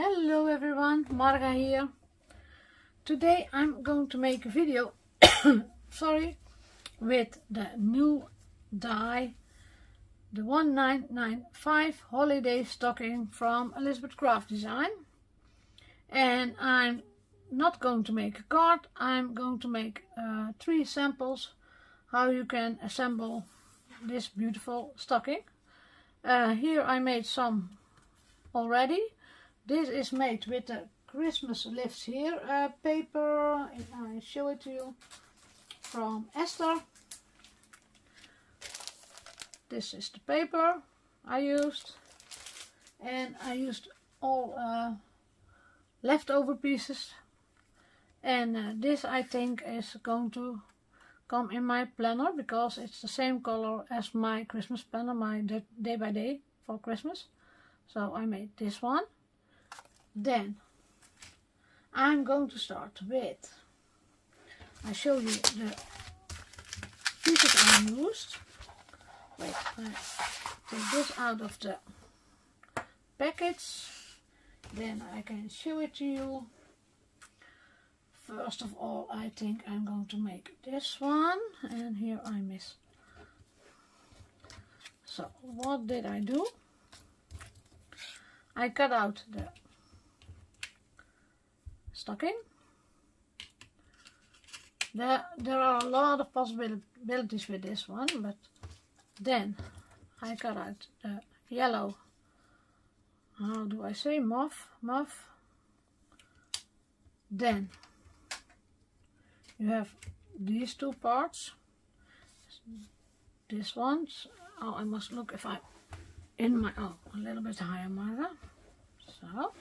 Hello everyone, Marga here. Today I'm going to make a video with the new die, the 1995 holiday stocking from Elizabeth Craft Design. And I'm not going to make a card, I'm going to make 3 samples how you can assemble this beautiful stocking. Here I made some already. This is made with the Christmas Lives Here paper. I show it to you, from Esther. This is the paper I used, and I used all leftover pieces, and this I think is going to come in my planner because it's the same color as my Christmas planner, my day by day for Christmas. So I made this one. Then I'm going to start with, I show you the pieces I used. Wait, I take this out of the package, then I can show it to you. First of all, I think I'm going to make this one, and here I miss. So what did I do? I cut out the stocking. There are a lot of possibilities with this one, but then I cut out the yellow, how do I say, muff. Then you have these 2 parts. This one, oh, I must look if I'm in my, oh, a little bit higher, Mara. So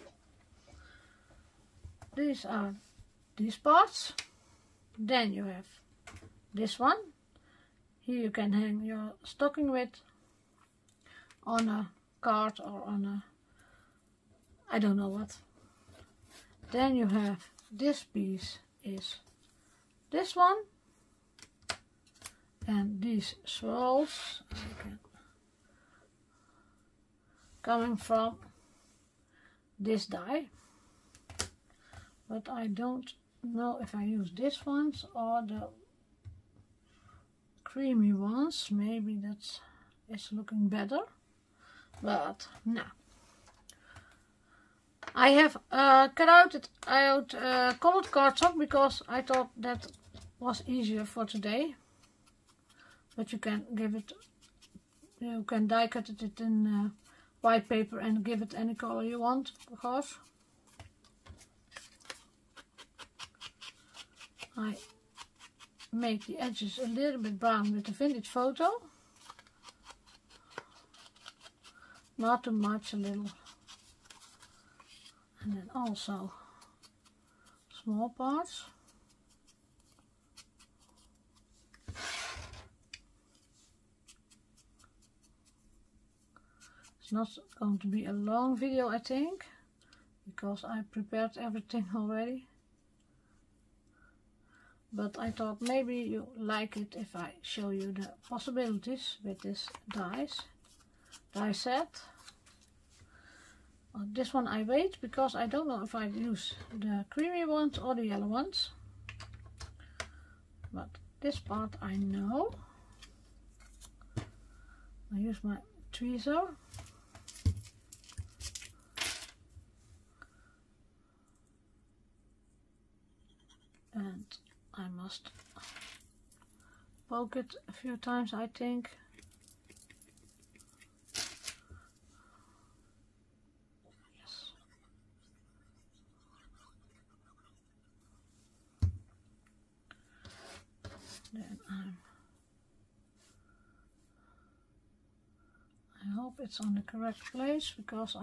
these are these parts. Then you have this one. Here you can hang your stocking with, on a card or on a, I don't know what. Then you have this piece is this one, and these swirls coming from this die. But I don't know if I use these ones or the creamy ones. Maybe that is looking better, but no. I have cut out colored cardstock because I thought that was easier for today. But you can give it, you can die cut it in white paper and give it any color you want, of course. I make the edges a little bit brown with the vintage photo. Not too much, a little. And then also small parts. It's not going to be a long video, I think, because I prepared everything already. But I thought maybe you like it if I show you the possibilities with this die set. This one I wait because I don't know if I use the creamy ones or the yellow ones. But this part I know. I use my tweezer. And I must poke it a few times, I think. Yes. Then I hope it's on the correct place because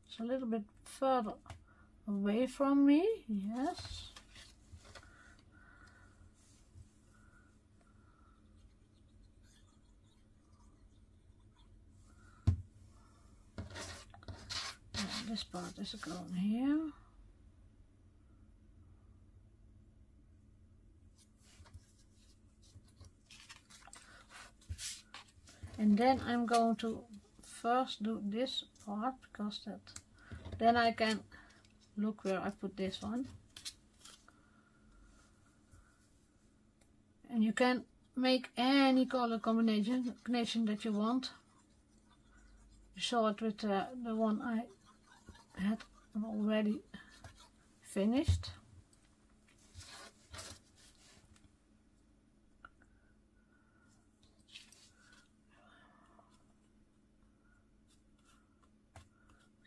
it's a little bit further away from me. Yes. This part is going here. And then I'm going to first do this part because then I can look where I put this one. And you can make any color combination that you want. You saw it with the one I had already finished.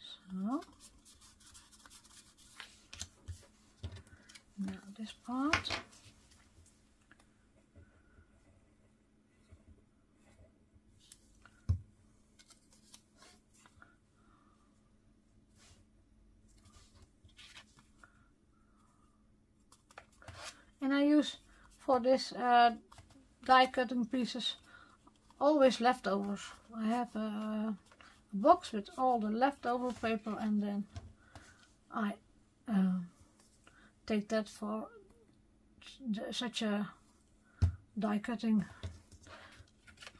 So now this part. And I use for this die cutting pieces always leftovers. I have a box with all the leftover paper, and then I take that for such a die cutting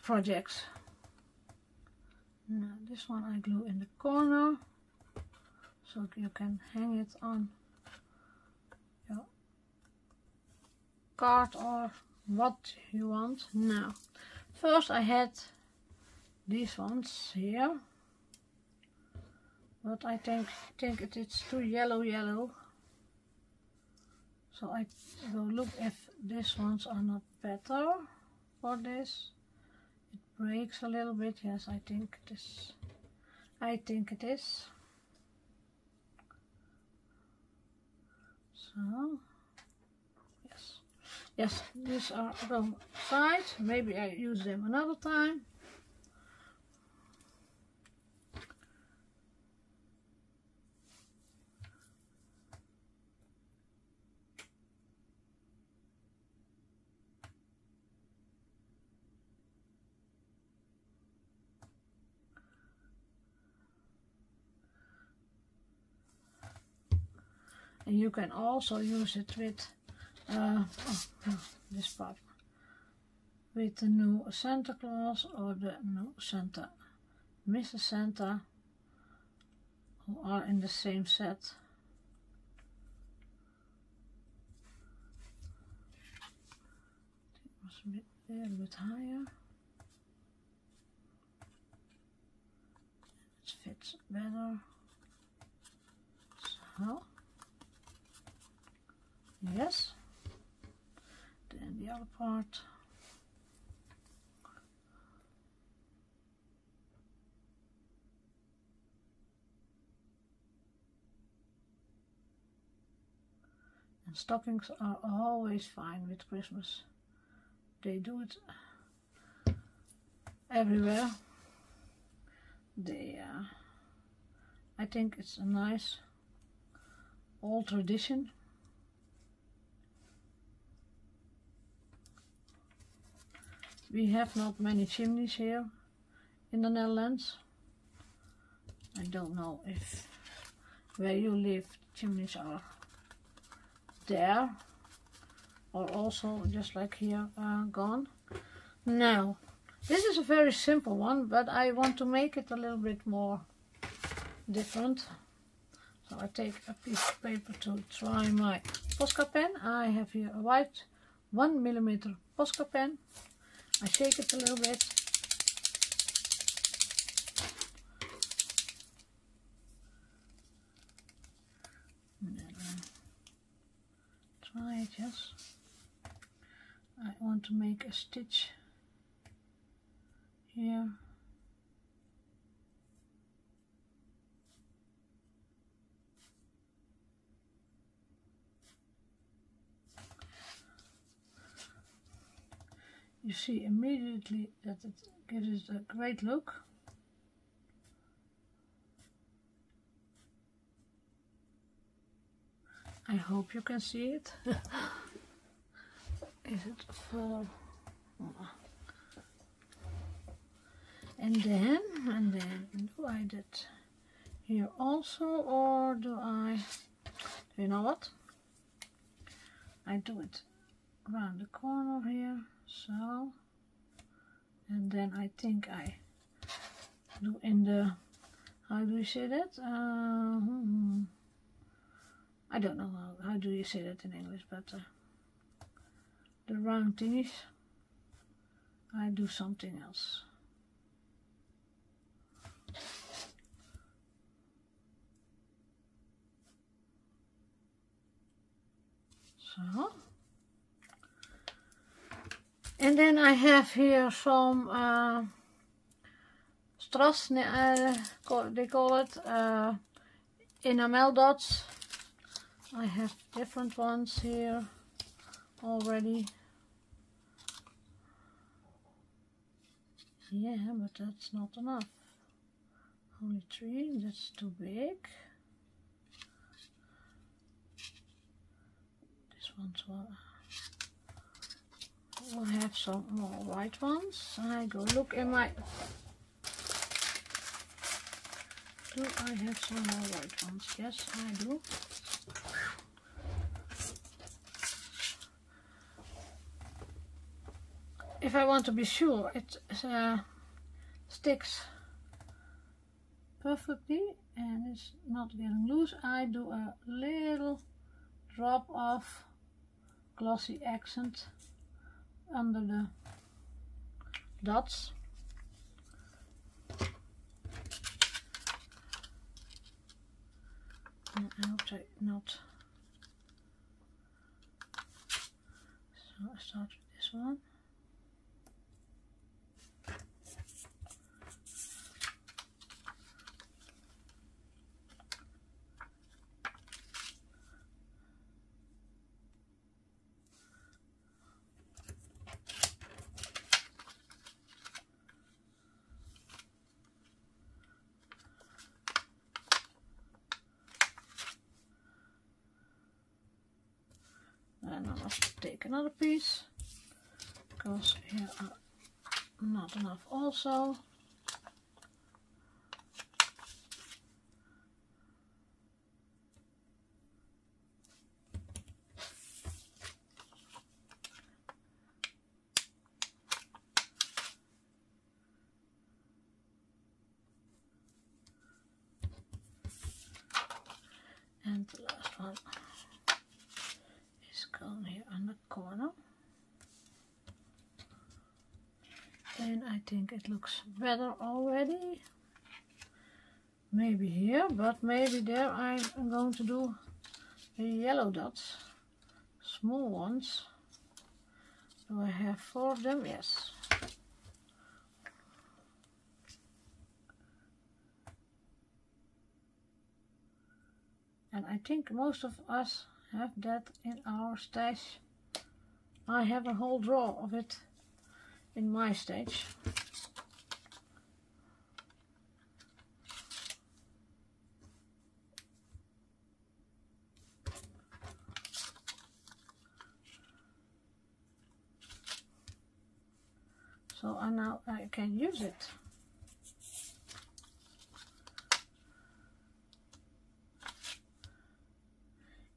projects. Now this one I glue in the corner so you can hang it on your card or what you want. Now first I had these ones here, but I think it is too yellow, so I will look if these ones are not better for this. It breaks a little bit. Yes, I think it is. So yes, these are wrong sides. Maybe I use them another time. And you can also use it with this part, with the new Santa Claus or the new Santa, Mrs. Santa, who are in the same set. It was a little bit higher. It fits better. So. Yes, then the other part. And stockings are always fine with Christmas. They do it everywhere. I think it's a nice old tradition. We have not many chimneys here in the Netherlands. I don't know if where you live chimneys are there or also just like here gone. Now this is a very simple one, but I want to make it a little bit more different. So I take a piece of paper to try my Posca pen. I have here a white 1mm Posca pen. I shake it a little bit. And then try it, yes. I want to make a stitch here. You see immediately that it gives a great look. I hope you can see it. Is it full? And then do I do it here also, or do you know what? I do it around the corner here. So, and then I think I do in the, how do you say that? I don't know how do you say that in English, but the round thingies, I do something else. So, and then I have here some strass, they call it, enamel dots. I have different ones here already. Yeah, but that's not enough. Only 3, that's too big. This one's well. We'll have some more white ones. I go look in my... Do I have some more white ones? Yes, I do. If I want to be sure it sticks perfectly and it's not getting loose, I do a little drop of glossy accent under the dots. And I hope they not. So I start with this one. And I must take another piece because here are not enough also. And the last one is going here on the corner. And I think it looks better already. Maybe here, but maybe there I'm going to do the yellow dots, small ones. Do I have 4 of them? Yes. And I think most of us have that in our stash. I have a whole drawer of it in my stash. So now I can use it.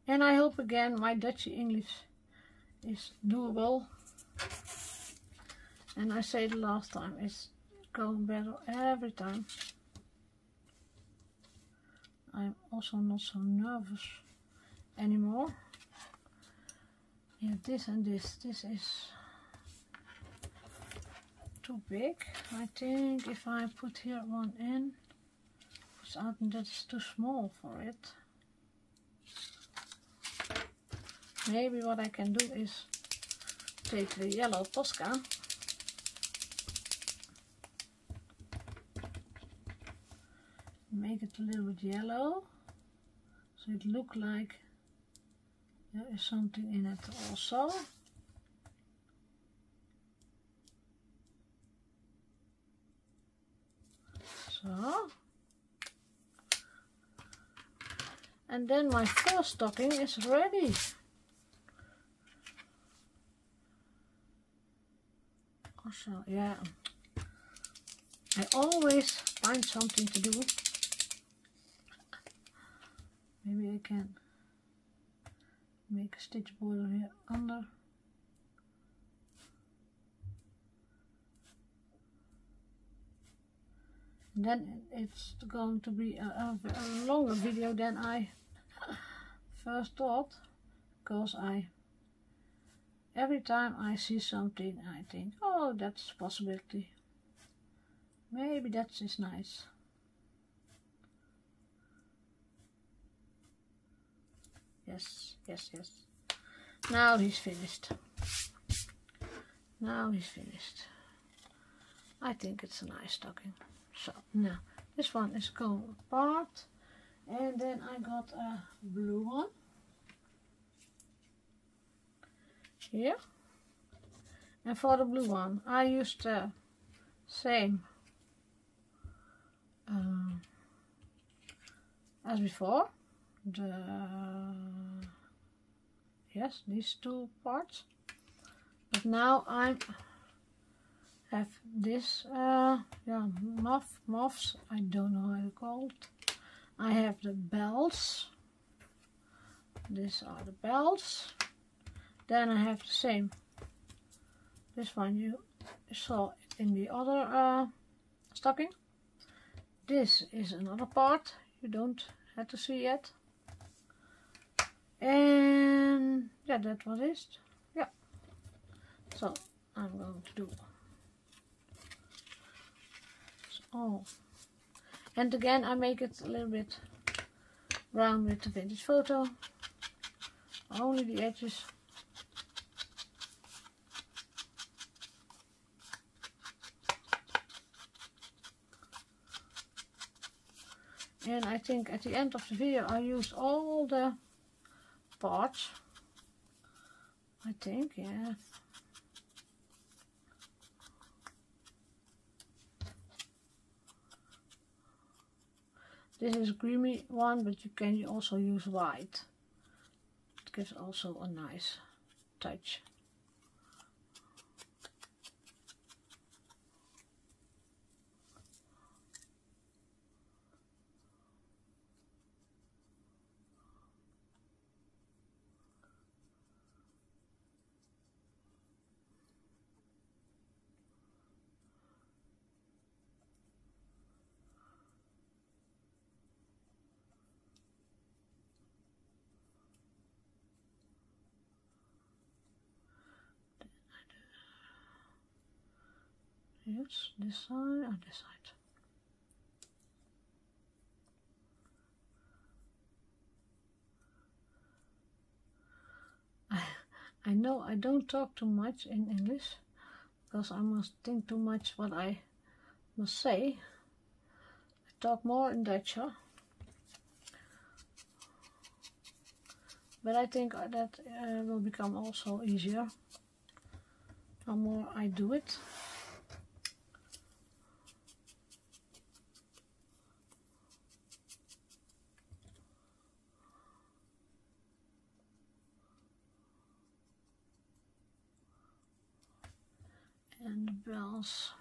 And I hope again my Dutch English is doable. And I said the last time, it's going better every time. I'm also not so nervous anymore. Yeah, this and this is too big. I think if I put here one in, I think that's too small for it. Maybe what I can do is take the yellow Posca make it a little bit yellow so it looks like there is something in it also. So, and then my first stocking is ready. So yeah, I always find something to do. Maybe I can make a stitch border here under. Then it's going to be a longer video than I first thought, because every time I see something I think, oh, that's a possibility. Maybe that is nice. Yes, yes, yes. Now he's finished. Now he's finished. I think it's a nice stocking. So now this one is going apart, and then I got a blue one here. And for the blue one I used the same as before. Yes, these two parts. But now I have this, muffs, I don't know how to call it. I have the bells. These are the bells. Then I have the same. This one you saw in the other stocking. This is another part you don't have to see yet. And yeah, that was it. Yeah. So I'm going to do. Oh, and again I make it a little bit round with the vintage photo. Only the edges. And I think at the end of the video I used all the parts. I think, yeah. This is a creamy one, but you can also use white. It gives also a nice touch. Yes, this side or this side. I know I don't talk too much in English because I must think too much what I must say. I talk more in Dutch, huh? But I think that will become also easier the more I do it. And the bells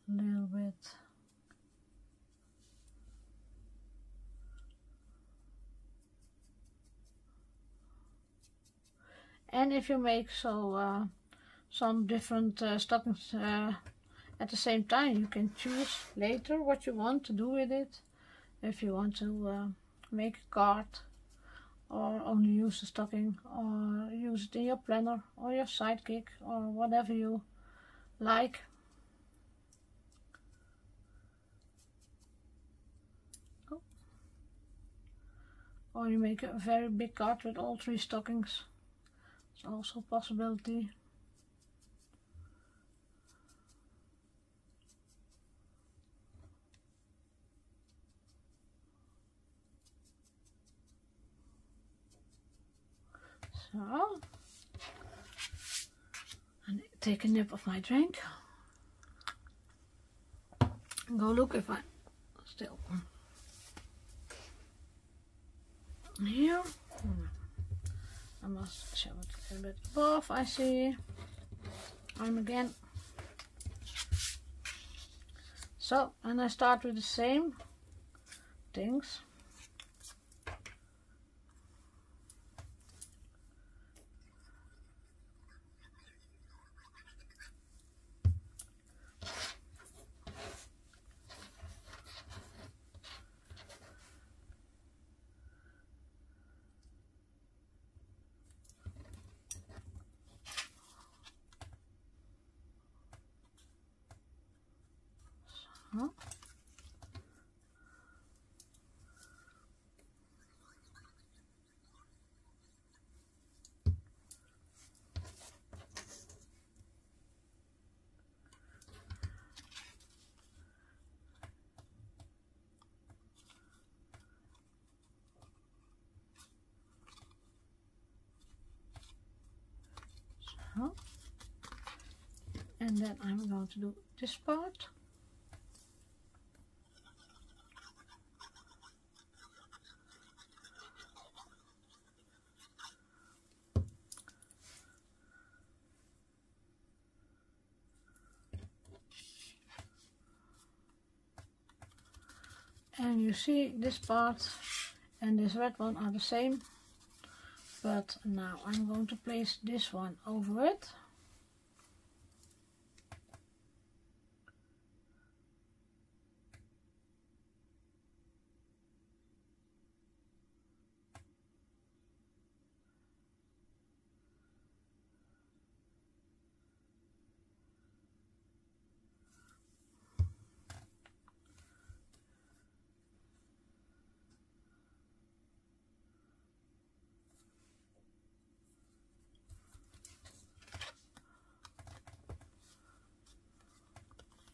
a little bit. And if you make some different stockings at the same time, you can choose later what you want to do with it. If you want to make a card, or only use the stocking, or use it in your planner or your sidekick, or whatever you like. Oh. Or you make a very big card with all 3 stockings. It's also a possibility. So, and take a nip of my drink. Go look if I still here. I must show it a little bit above. I see. I'm again. So, and I start with the same things. So. And then I'm going to do this part. And you see this part and this red one are the same, but now I'm going to place this one over it.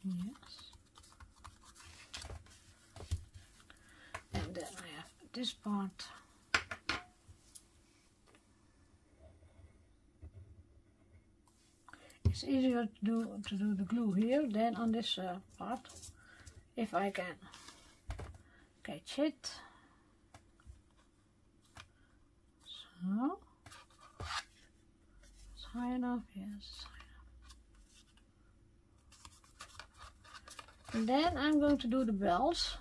Yes. And then I have this part. It's easier to do the glue here than on this part, if I can catch it. So, it's high enough, yes, it's high enough. And then I'm going to do the bells.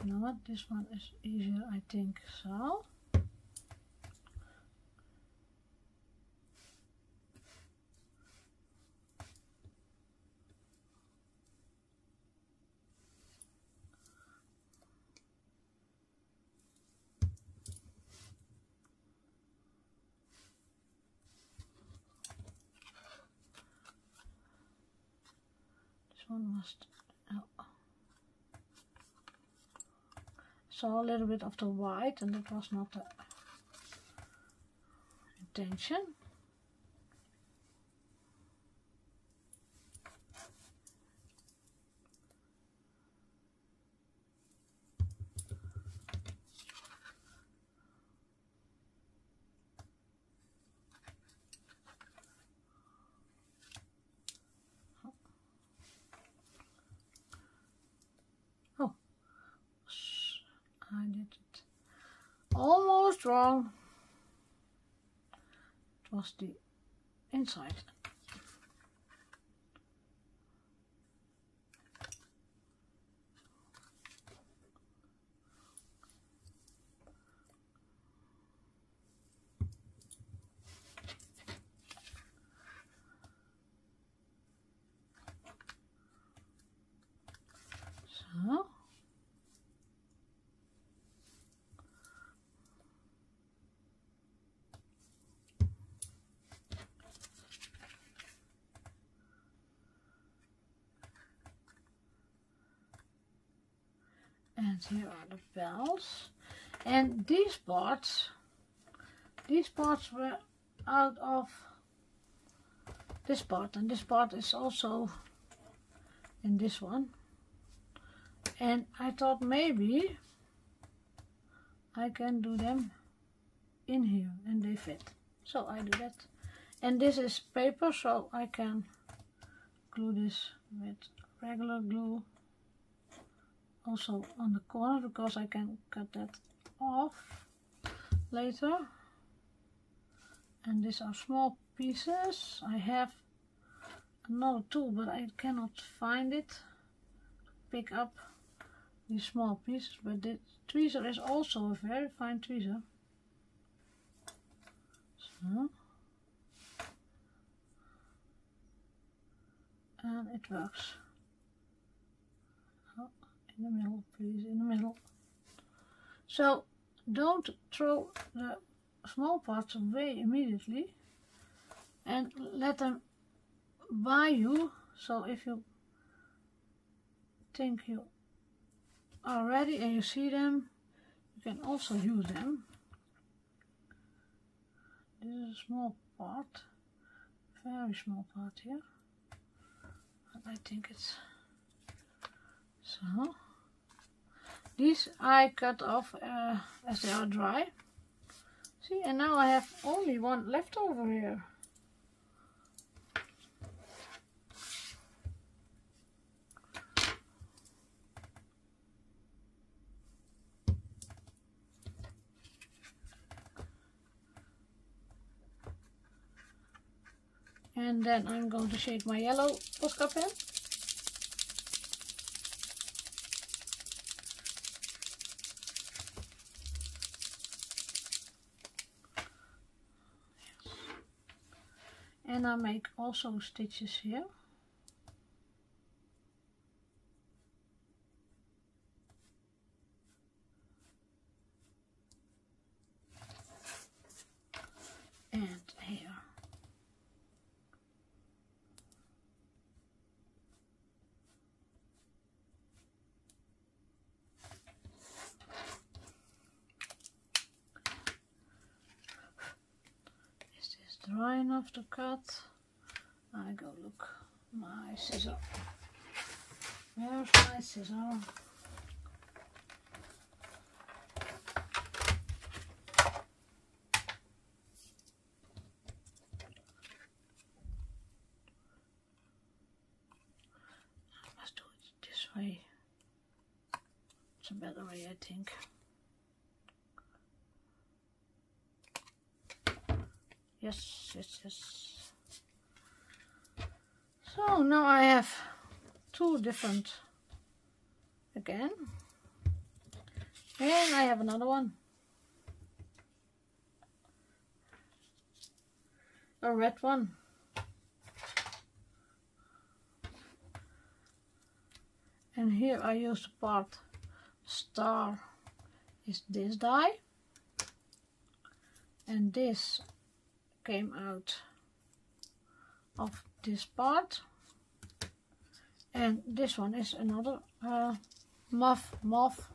You know what, this one is easier, I think, so. One must, oh. Saw a little bit of the white, and that was not the intention. I did it almost wrong. It was the inside. So. And here are the bells. And these parts were out of this part, and this part is also in this one. And I thought maybe I can do them in here and they fit. So I do that. And this is paper, so I can glue this with regular glue. Also on the corner, because I can cut that off later. And these are small pieces. I have another tool, but I cannot find it to pick up these small pieces. But the tweezer is also a very fine tweezer. So, and it works. Oh, in the middle, please, in the middle. So don't throw the small parts away immediately, and let them by you So if you think you are ready and you see them, you can also use them. This is a small part, very small part here. I think it's so. These I cut off as they are dry. See, and now I have only one left over here. And then I'm going to shade my yellow Posca pen. And I make also stitches here. And here. Dry enough to cut. I go look my scissor. Where's my scissor? I must do it this way. It's a better way, I think. Yes, yes, yes. So now I have two different again. And I have another one. A red one. And here I use the part star is this die. And this came out of this part, and this one is another moth.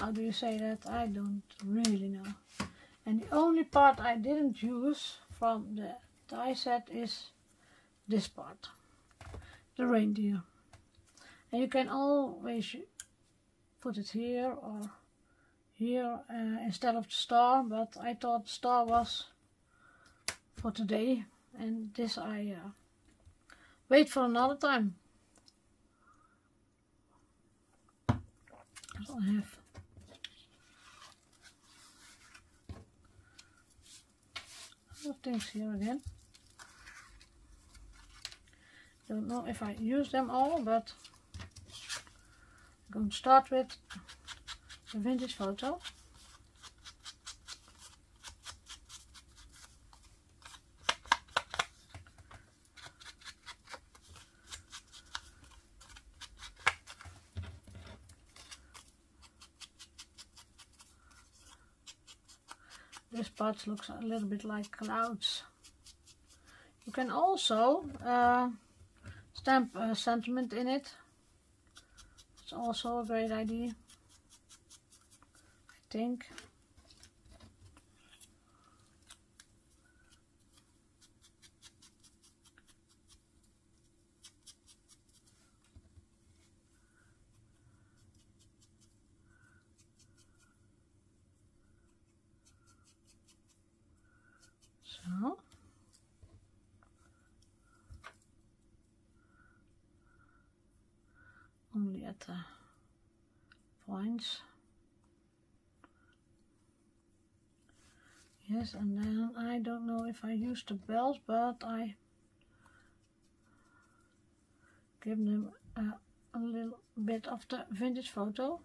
How do you say that? I don't really know. And the only part I didn't use from the die set is this part, the reindeer. And you can always put it here or here instead of the star, but I thought the star was for today, and this I wait for another time. So I have other things here again. Don't know if I use them all, but I'm going to start with the vintage photo. This part looks a little bit like clouds. You can also stamp a sentiment in it. It's also a great idea, I think. So. Only at the points. Yes, and then I don't know if I use the bells, but I give them a little bit of the vintage photo,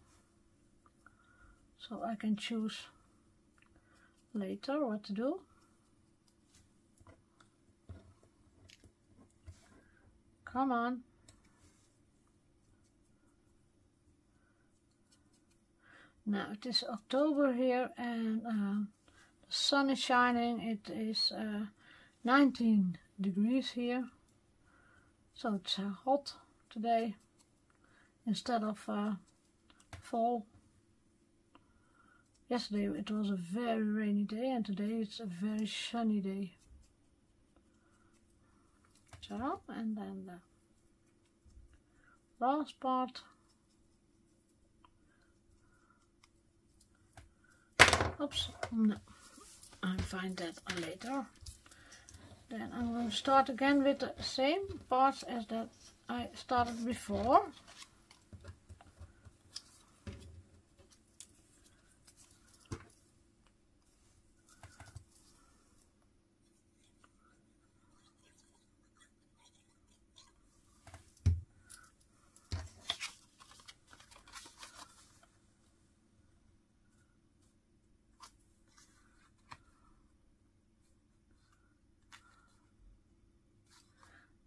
so I can choose later what to do. Come on. Now it is October here, and the sun is shining. It is 19 degrees here, So it's hot today instead of fall. Yesterday it was a very rainy day and today it's a very sunny day. So, and then the last part. Oops, no, I'll find that later. Then I'm going to start again with the same parts as that I started before.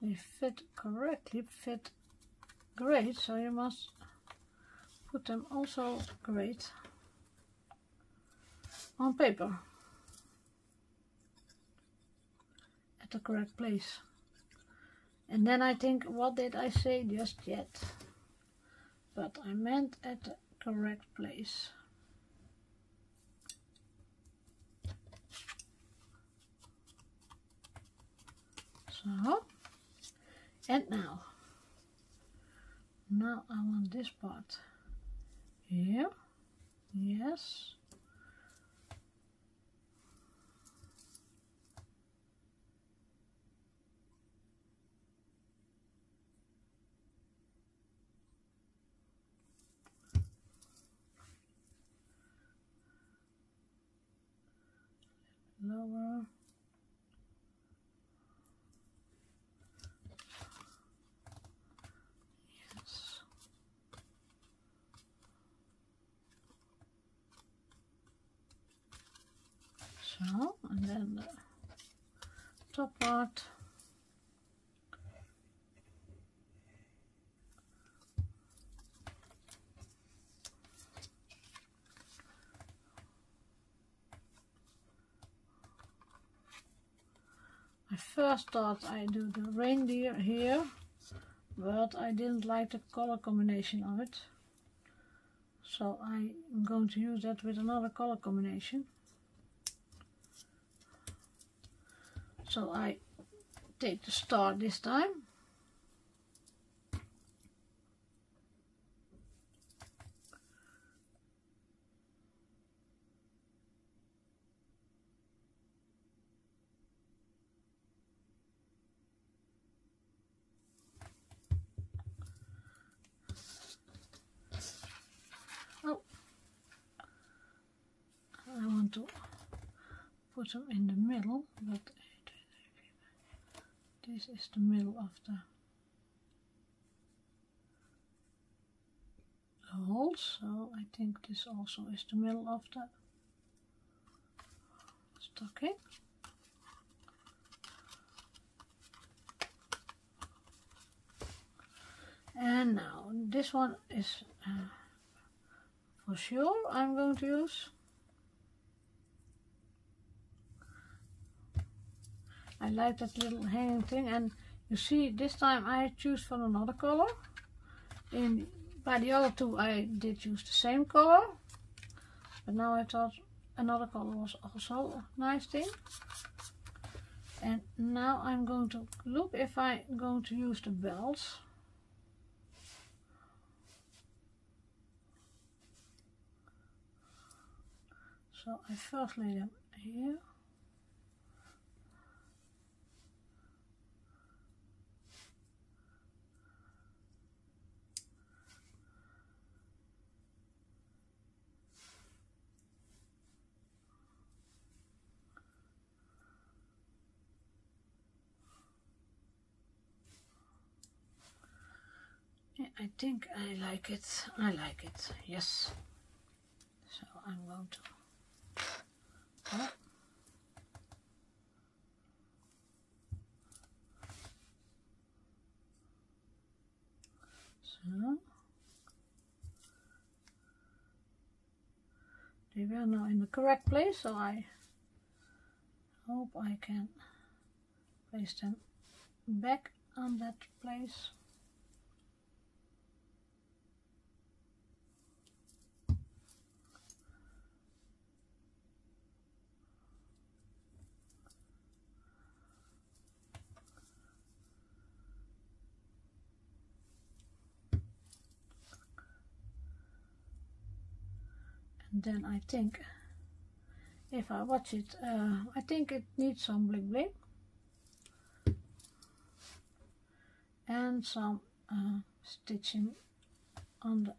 They fit correctly, fit great, so you must put them also great on paper at the correct place. And then I think, what did I say just yet? But I meant at the correct place. So, and now I want this part here, yes. Lower. So, and then the top part. I first thought I'd do the reindeer here, but I didn't like the color combination of it. So I'm going to use that with another color combination. So I take the star this time. Oh, I want to put them in the middle, but this is the middle of the holes, so I think this also is the middle of the stocking. And now this one is for sure I'm going to use. I like that little hanging thing, and you see this time I choose from another color. By the other two I did use the same color, but now I thought another color was also a nice thing. And now I'm going to look if I'm going to use the bells. So I first lay them here. Yeah, I think I like it. I like it, yes. So I'm going to so they were now in the correct place, so I hope I can place them back on that place. And then I think, if I watch it, I think it needs some bling bling and some stitching on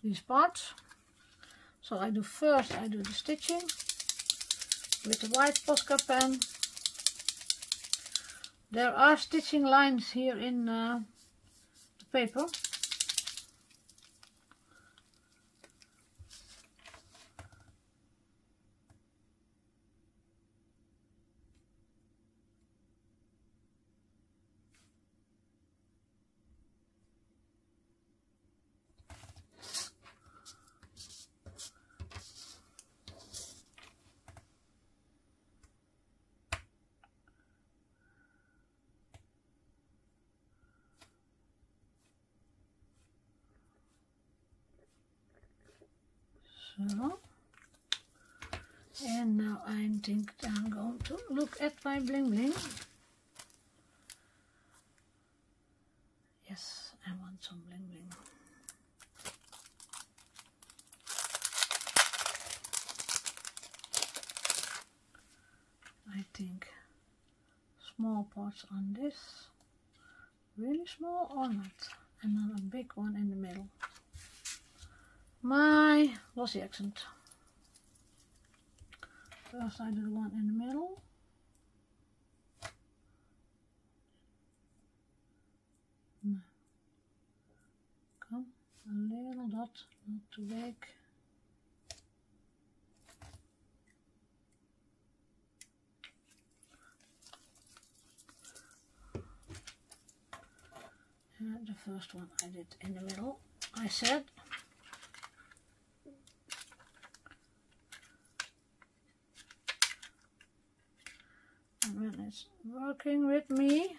these parts. So I do the stitching with the white Posca pen. There are stitching lines here in the paper. So, and now I think I'm going to look at my bling bling. Yes, I want some bling bling. I think small parts on this, really small or not, and then a big one in the middle. My glossy accent. First I do the one in the middle. No. Come, a little dot, not too big. And the first one I did in the middle, I said. And when it's working with me,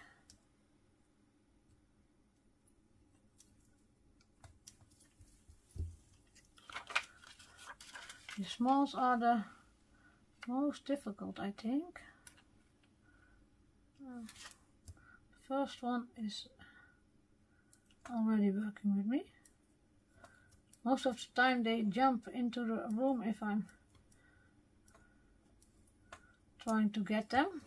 the smalls are the most difficult, I think. The first one is already working with me. Most of the time they jump into the room if I'm trying to get them.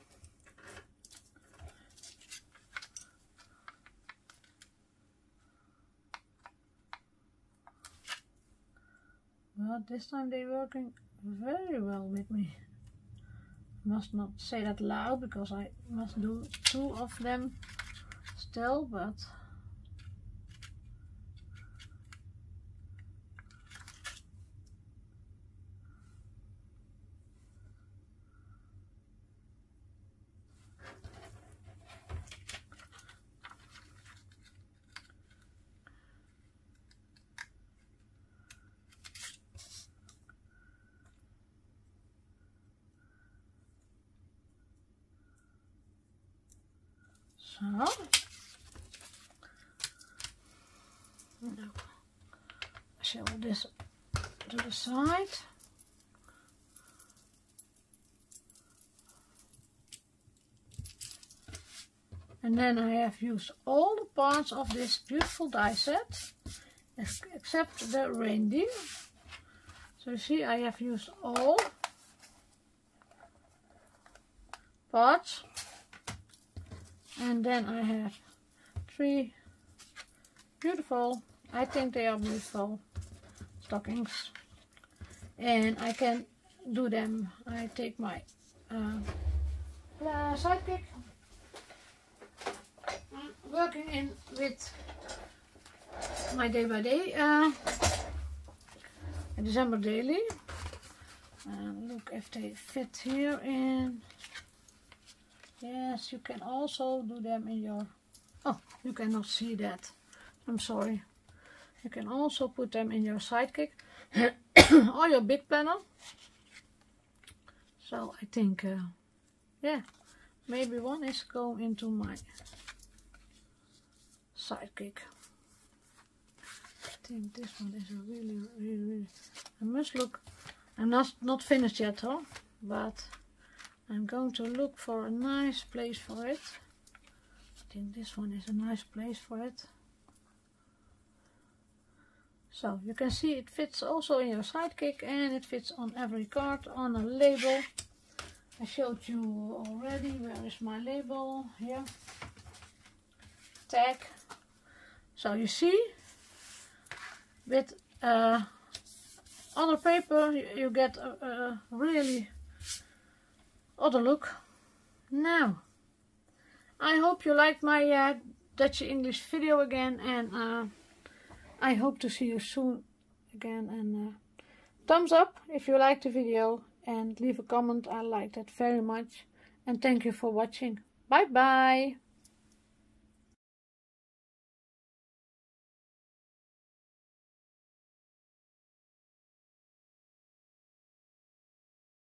But this time they're working very well with me. I must not say that loud because I must do 2 of them still, but so, now I show this to the side. And then I have used all the parts of this beautiful die set, except the reindeer. So you see, I have used all parts. And then I have 3 beautiful, I think they are beautiful, stockings. And I can do them. I take my sidekick, working in with my day by day December daily. Look if they fit here in. Yes, you can also do them in your, oh, you cannot see that, I'm sorry. You can also put them in your sidekick or your big planner. So I think, yeah, maybe one is going into my Sidekick. I think this one is a really, I must look. I'm not finished yet though, but I'm going to look for a nice place for it. I think this one is a nice place for it. So you can see it fits also in your Sidekick, and it fits on every card on a label. I showed you already. Where is my label? Here. Tag. So you see, with other paper you get a really other look. Now, I hope you liked my Dutch English video again, and I hope to see you soon again. And thumbs up if you liked the video, and leave a comment. I like that very much. And thank you for watching. Bye bye.